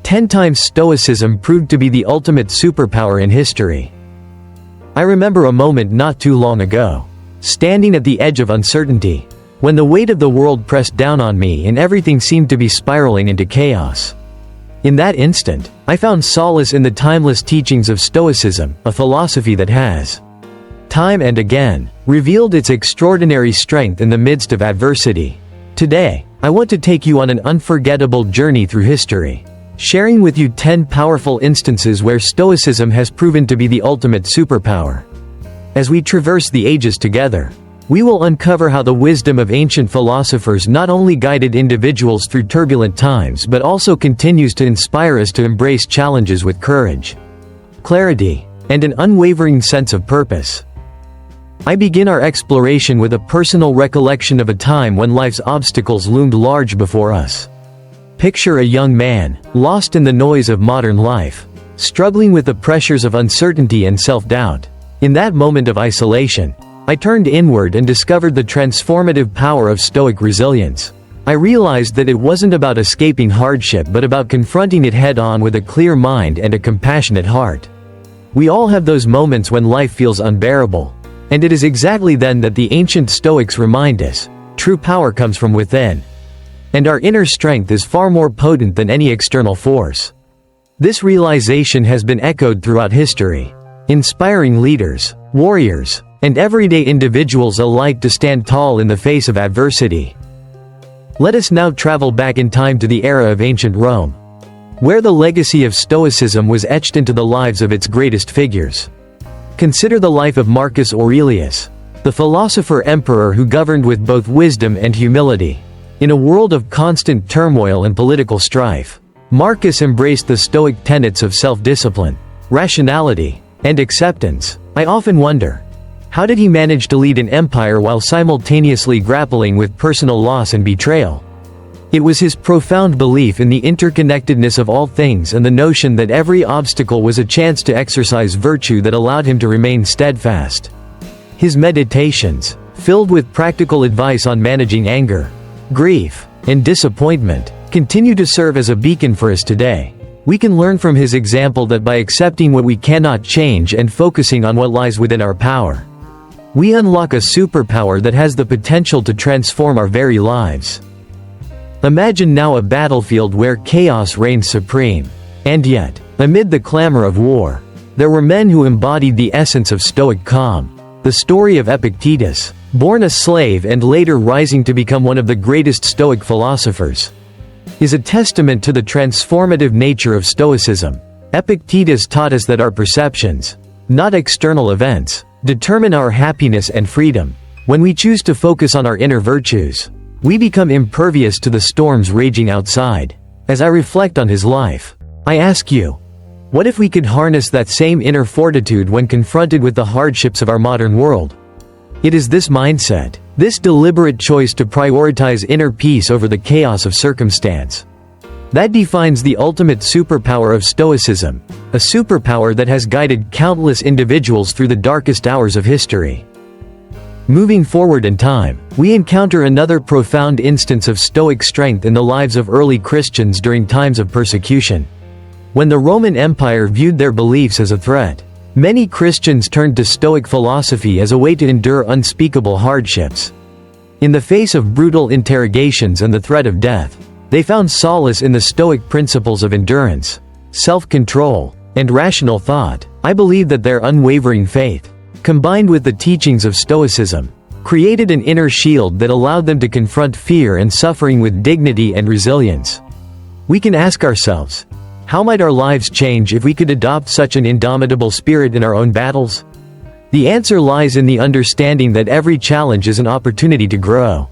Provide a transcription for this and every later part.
10 times Stoicism proved to be the ultimate superpower in history. I remember a moment not too long ago, standing at the edge of uncertainty, when the weight of the world pressed down on me and everything seemed to be spiraling into chaos. In that instant, I found solace in the timeless teachings of Stoicism, a philosophy that has, time and again, revealed its extraordinary strength in the midst of adversity. Today, I want to take you on an unforgettable journey through history, sharing with you 10 powerful instances where Stoicism has proven to be the ultimate superpower. As we traverse the ages together, we will uncover how the wisdom of ancient philosophers not only guided individuals through turbulent times but also continues to inspire us to embrace challenges with courage, clarity, and an unwavering sense of purpose. I begin our exploration with a personal recollection of a time when life's obstacles loomed large before us. Picture a young man, lost in the noise of modern life, struggling with the pressures of uncertainty and self-doubt. In that moment of isolation, I turned inward and discovered the transformative power of Stoic resilience. I realized that it wasn't about escaping hardship but about confronting it head-on with a clear mind and a compassionate heart. We all have those moments when life feels unbearable, and it is exactly then that the ancient Stoics remind us, true power comes from within, and our inner strength is far more potent than any external force. This realization has been echoed throughout history, inspiring leaders, warriors, and everyday individuals alike to stand tall in the face of adversity. Let us now travel back in time to the era of ancient Rome, where the legacy of Stoicism was etched into the lives of its greatest figures. Consider the life of Marcus Aurelius, the philosopher-emperor who governed with both wisdom and humility. In a world of constant turmoil and political strife, Marcus embraced the Stoic tenets of self-discipline, rationality, and acceptance. I often wonder, how did he manage to lead an empire while simultaneously grappling with personal loss and betrayal? It was his profound belief in the interconnectedness of all things and the notion that every obstacle was a chance to exercise virtue that allowed him to remain steadfast. His meditations, filled with practical advice on managing anger, grief, and disappointment, continue to serve as a beacon for us today. We can learn from his example that by accepting what we cannot change and focusing on what lies within our power, we unlock a superpower that has the potential to transform our very lives. Imagine now a battlefield where chaos reigns supreme. And yet, amid the clamor of war, there were men who embodied the essence of Stoic calm. The story of Epictetus, born a slave and later rising to become one of the greatest Stoic philosophers, is a testament to the transformative nature of Stoicism. Epictetus taught us that our perceptions, not external events, determine our happiness and freedom. When we choose to focus on our inner virtues, we become impervious to the storms raging outside. As I reflect on his life, I ask you, what if we could harness that same inner fortitude when confronted with the hardships of our modern world? It is this mindset, this deliberate choice to prioritize inner peace over the chaos of circumstance, that defines the ultimate superpower of Stoicism, a superpower that has guided countless individuals through the darkest hours of history. Moving forward in time, we encounter another profound instance of Stoic strength in the lives of early Christians during times of persecution. When the Roman Empire viewed their beliefs as a threat, many Christians turned to Stoic philosophy as a way to endure unspeakable hardships. In the face of brutal interrogations and the threat of death, they found solace in the Stoic principles of endurance, self-control, and rational thought. I believe that their unwavering faith, combined with the teachings of Stoicism, created an inner shield that allowed them to confront fear and suffering with dignity and resilience. We can ask ourselves, how might our lives change if we could adopt such an indomitable spirit in our own battles? The answer lies in the understanding that every challenge is an opportunity to grow,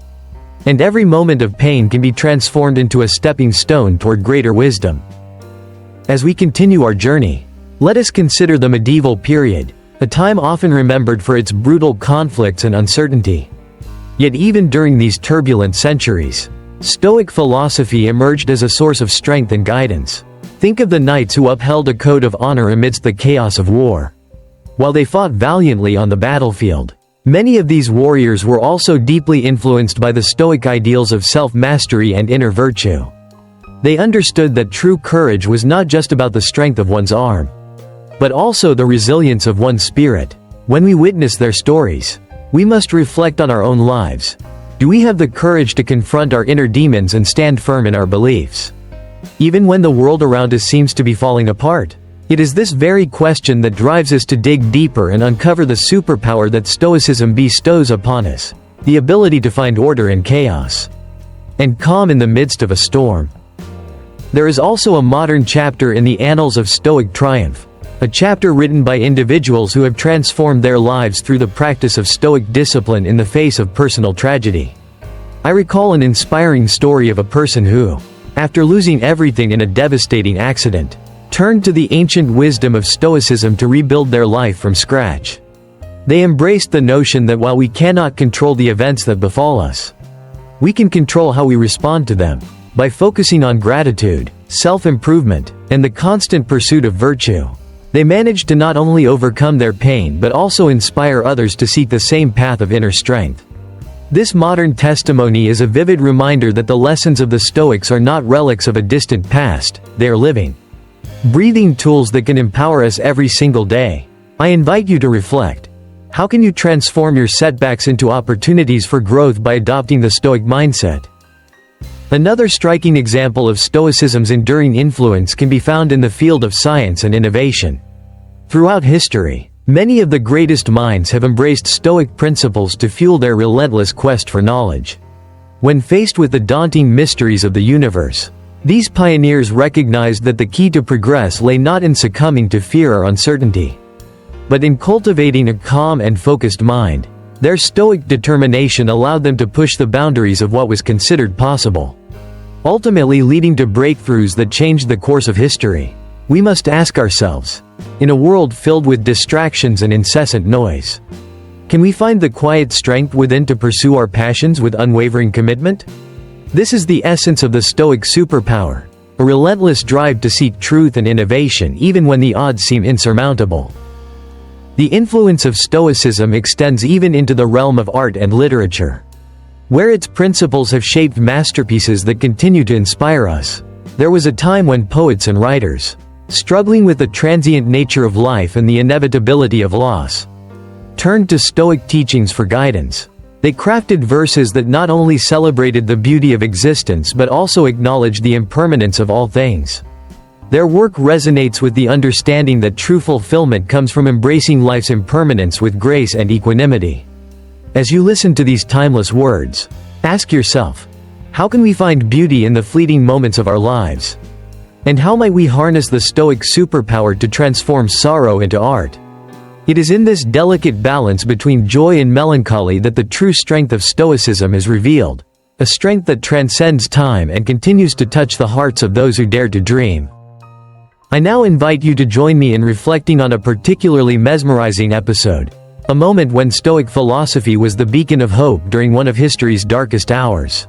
and every moment of pain can be transformed into a stepping stone toward greater wisdom. As we continue our journey, let us consider the medieval period, a time often remembered for its brutal conflicts and uncertainty. Yet even during these turbulent centuries, Stoic philosophy emerged as a source of strength and guidance. Think of the knights who upheld a code of honor amidst the chaos of war. While they fought valiantly on the battlefield, many of these warriors were also deeply influenced by the Stoic ideals of self-mastery and inner virtue. They understood that true courage was not just about the strength of one's arm, but also the resilience of one's spirit. When we witness their stories, we must reflect on our own lives. Do we have the courage to confront our inner demons and stand firm in our beliefs, even when the world around us seems to be falling apart? It is this very question that drives us to dig deeper and uncover the superpower that Stoicism bestows upon us: the ability to find order in chaos and calm in the midst of a storm. There is also a modern chapter in the annals of Stoic triumph, a chapter written by individuals who have transformed their lives through the practice of Stoic discipline in the face of personal tragedy. I recall an inspiring story of a person who, after losing everything in a devastating accident, turned to the ancient wisdom of Stoicism to rebuild their life from scratch. They embraced the notion that while we cannot control the events that befall us, we can control how we respond to them. By focusing on gratitude, self-improvement, and the constant pursuit of virtue, they managed to not only overcome their pain but also inspire others to seek the same path of inner strength. This modern testimony is a vivid reminder that the lessons of the Stoics are not relics of a distant past, they are living, breathing tools that can empower us every single day. I invite you to reflect. How can you transform your setbacks into opportunities for growth by adopting the Stoic mindset? Another striking example of Stoicism's enduring influence can be found in the field of science and innovation. Throughout history, many of the greatest minds have embraced Stoic principles to fuel their relentless quest for knowledge. When faced with the daunting mysteries of the universe, these pioneers recognized that the key to progress lay not in succumbing to fear or uncertainty, but in cultivating a calm and focused mind. Their Stoic determination allowed them to push the boundaries of what was considered possible, ultimately leading to breakthroughs that changed the course of history. We must ask ourselves, in a world filled with distractions and incessant noise, can we find the quiet strength within to pursue our passions with unwavering commitment? This is the essence of the Stoic superpower, a relentless drive to seek truth and innovation even when the odds seem insurmountable. The influence of Stoicism extends even into the realm of art and literature, where its principles have shaped masterpieces that continue to inspire us. There was a time when poets and writers, struggling with the transient nature of life and the inevitability of loss, turned to Stoic teachings for guidance. They crafted verses that not only celebrated the beauty of existence but also acknowledged the impermanence of all things. Their work resonates with the understanding that true fulfillment comes from embracing life's impermanence with grace and equanimity. As you listen to these timeless words, ask yourself, how can we find beauty in the fleeting moments of our lives? And how might we harness the Stoic superpower to transform sorrow into art? It is in this delicate balance between joy and melancholy that the true strength of Stoicism is revealed, a strength that transcends time and continues to touch the hearts of those who dare to dream. I now invite you to join me in reflecting on a particularly mesmerizing episode, a moment when Stoic philosophy was the beacon of hope during one of history's darkest hours.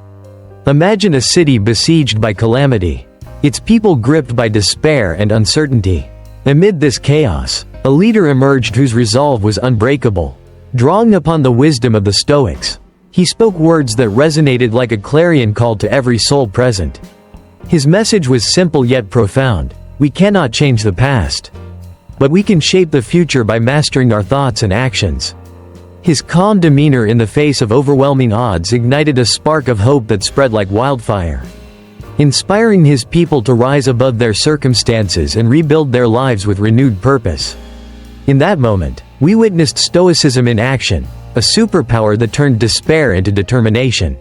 Imagine a city besieged by calamity, its people gripped by despair and uncertainty. Amid this chaos, a leader emerged whose resolve was unbreakable. Drawing upon the wisdom of the Stoics, he spoke words that resonated like a clarion call to every soul present. His message was simple yet profound: we cannot change the past, but we can shape the future by mastering our thoughts and actions. His calm demeanor in the face of overwhelming odds ignited a spark of hope that spread like wildfire, inspiring his people to rise above their circumstances and rebuild their lives with renewed purpose. In that moment, we witnessed Stoicism in action, a superpower that turned despair into determination,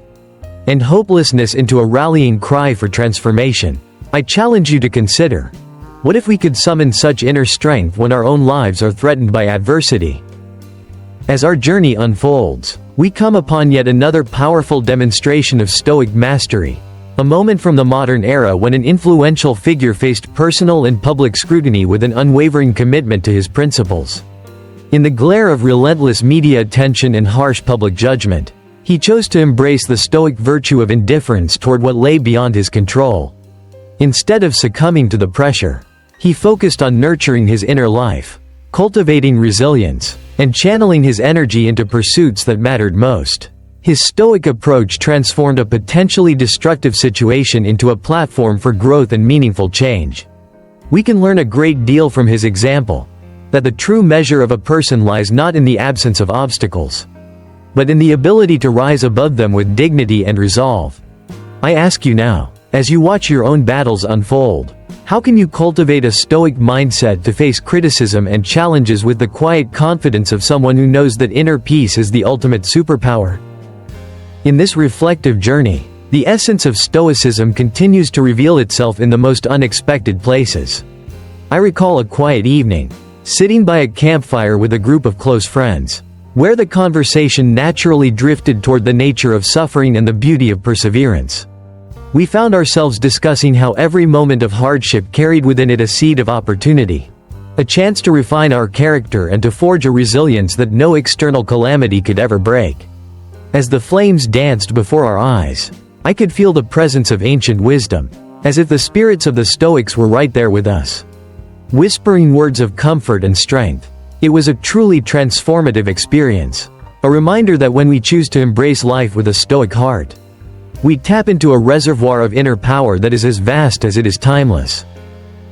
and hopelessness into a rallying cry for transformation. I challenge you to consider, what if we could summon such inner strength when our own lives are threatened by adversity? As our journey unfolds, we come upon yet another powerful demonstration of Stoic mastery, a moment from the modern era when an influential figure faced personal and public scrutiny with an unwavering commitment to his principles. In the glare of relentless media attention and harsh public judgment, he chose to embrace the Stoic virtue of indifference toward what lay beyond his control. Instead of succumbing to the pressure, he focused on nurturing his inner life, cultivating resilience, and channeling his energy into pursuits that mattered most. His Stoic approach transformed a potentially destructive situation into a platform for growth and meaningful change. We can learn a great deal from his example, that the true measure of a person lies not in the absence of obstacles, but in the ability to rise above them with dignity and resolve. I ask you now, as you watch your own battles unfold, how can you cultivate a Stoic mindset to face criticism and challenges with the quiet confidence of someone who knows that inner peace is the ultimate superpower? In this reflective journey, the essence of Stoicism continues to reveal itself in the most unexpected places. I recall a quiet evening, sitting by a campfire with a group of close friends, where the conversation naturally drifted toward the nature of suffering and the beauty of perseverance. We found ourselves discussing how every moment of hardship carried within it a seed of opportunity, a chance to refine our character and to forge a resilience that no external calamity could ever break. As the flames danced before our eyes, I could feel the presence of ancient wisdom, as if the spirits of the Stoics were right there with us, whispering words of comfort and strength. It was a truly transformative experience, a reminder that when we choose to embrace life with a Stoic heart, we tap into a reservoir of inner power that is as vast as it is timeless.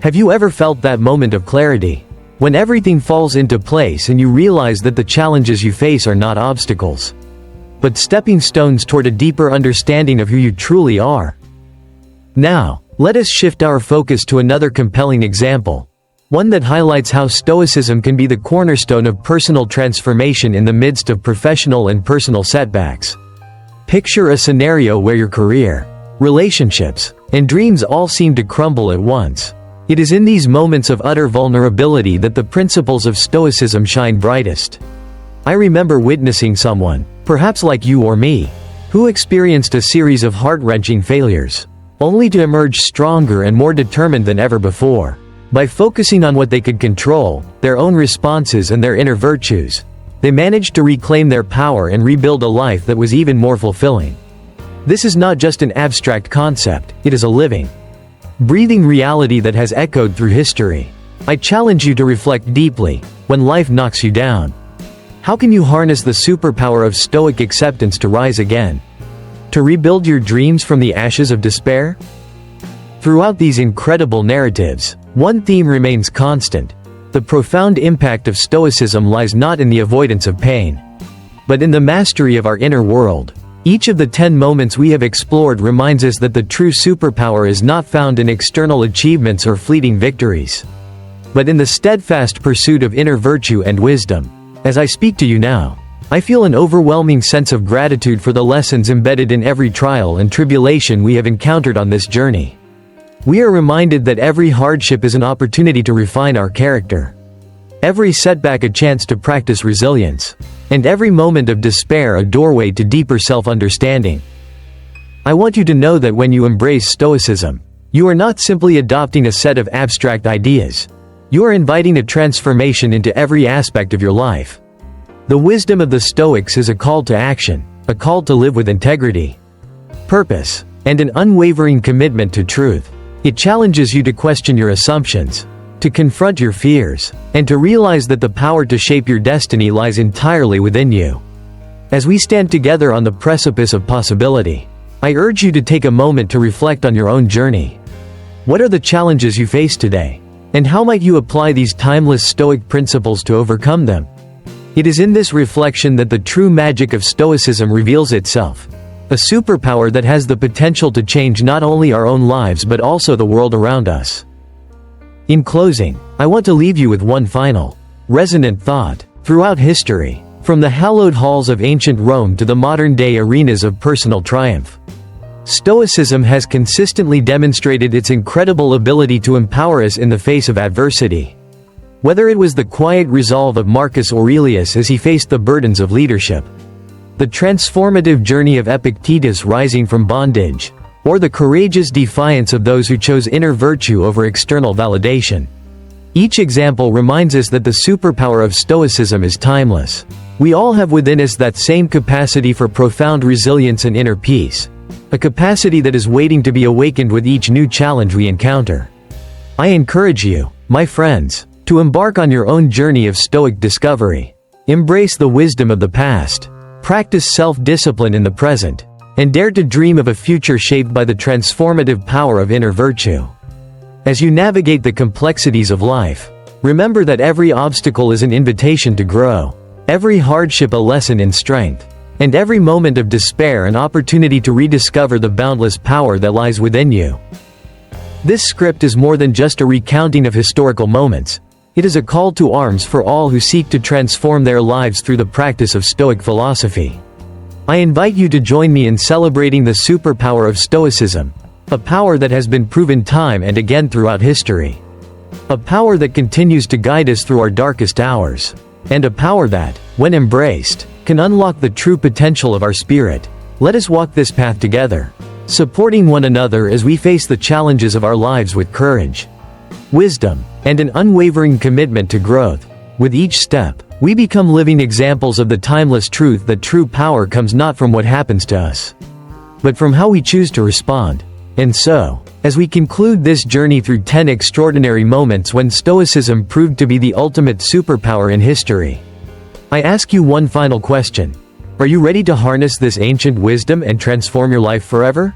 Have you ever felt that moment of clarity, when everything falls into place and you realize that the challenges you face are not obstacles, but stepping stones toward a deeper understanding of who you truly are? Now, let us shift our focus to another compelling example, one that highlights how Stoicism can be the cornerstone of personal transformation in the midst of professional and personal setbacks. Picture a scenario where your career, relationships, and dreams all seem to crumble at once. It is in these moments of utter vulnerability that the principles of Stoicism shine brightest. I remember witnessing someone, perhaps like you or me, who experienced a series of heart-wrenching failures, only to emerge stronger and more determined than ever before. By focusing on what they could control, their own responses and their inner virtues, they managed to reclaim their power and rebuild a life that was even more fulfilling. This is not just an abstract concept, it is a living, breathing reality that has echoed through history. I challenge you to reflect deeply. When life knocks you down, how can you harness the superpower of Stoic acceptance to rise again? To rebuild your dreams from the ashes of despair? Throughout these incredible narratives, one theme remains constant. The profound impact of Stoicism lies not in the avoidance of pain, but in the mastery of our inner world. Each of the 10 moments we have explored reminds us that the true superpower is not found in external achievements or fleeting victories, but in the steadfast pursuit of inner virtue and wisdom. As I speak to you now, I feel an overwhelming sense of gratitude for the lessons embedded in every trial and tribulation we have encountered on this journey. We are reminded that every hardship is an opportunity to refine our character, every setback a chance to practice resilience, and every moment of despair a doorway to deeper self-understanding. I want you to know that when you embrace Stoicism, you are not simply adopting a set of abstract ideas. You are inviting a transformation into every aspect of your life. The wisdom of the Stoics is a call to action, a call to live with integrity, purpose, and an unwavering commitment to truth. It challenges you to question your assumptions, to confront your fears, and to realize that the power to shape your destiny lies entirely within you. As we stand together on the precipice of possibility, I urge you to take a moment to reflect on your own journey. What are the challenges you face today? And how might you apply these timeless Stoic principles to overcome them? It is in this reflection that the true magic of Stoicism reveals itself, a superpower that has the potential to change not only our own lives but also the world around us. In closing, I want to leave you with one final, resonant thought. Throughout history, from the hallowed halls of ancient Rome to the modern-day arenas of personal triumph, Stoicism has consistently demonstrated its incredible ability to empower us in the face of adversity. Whether it was the quiet resolve of Marcus Aurelius as he faced the burdens of leadership, the transformative journey of Epictetus rising from bondage, or the courageous defiance of those who chose inner virtue over external validation, each example reminds us that the superpower of Stoicism is timeless. We all have within us that same capacity for profound resilience and inner peace, a capacity that is waiting to be awakened with each new challenge we encounter. I encourage you, my friends, to embark on your own journey of Stoic discovery. Embrace the wisdom of the past, Practice self-discipline in the present, and dare to dream of a future shaped by the transformative power of inner virtue. As you navigate the complexities of life, remember that every obstacle is an invitation to grow, every hardship a lesson in strength, and every moment of despair an opportunity to rediscover the boundless power that lies within you. This script is more than just a recounting of historical moments. It is a call to arms for all who seek to transform their lives through the practice of Stoic philosophy. I invite you to join me in celebrating the superpower of Stoicism, a power that has been proven time and again throughout history. A power that continues to guide us through our darkest hours. And a power that, when embraced, can unlock the true potential of our spirit. Let us walk this path together, supporting one another as we face the challenges of our lives with courage, wisdom, and an unwavering commitment to growth. With each step, we become living examples of the timeless truth that true power comes not from what happens to us, but from how we choose to respond. And so, as we conclude this journey through 10 extraordinary moments when Stoicism proved to be the ultimate superpower in history, I ask you one final question. Are you ready to harness this ancient wisdom and transform your life forever?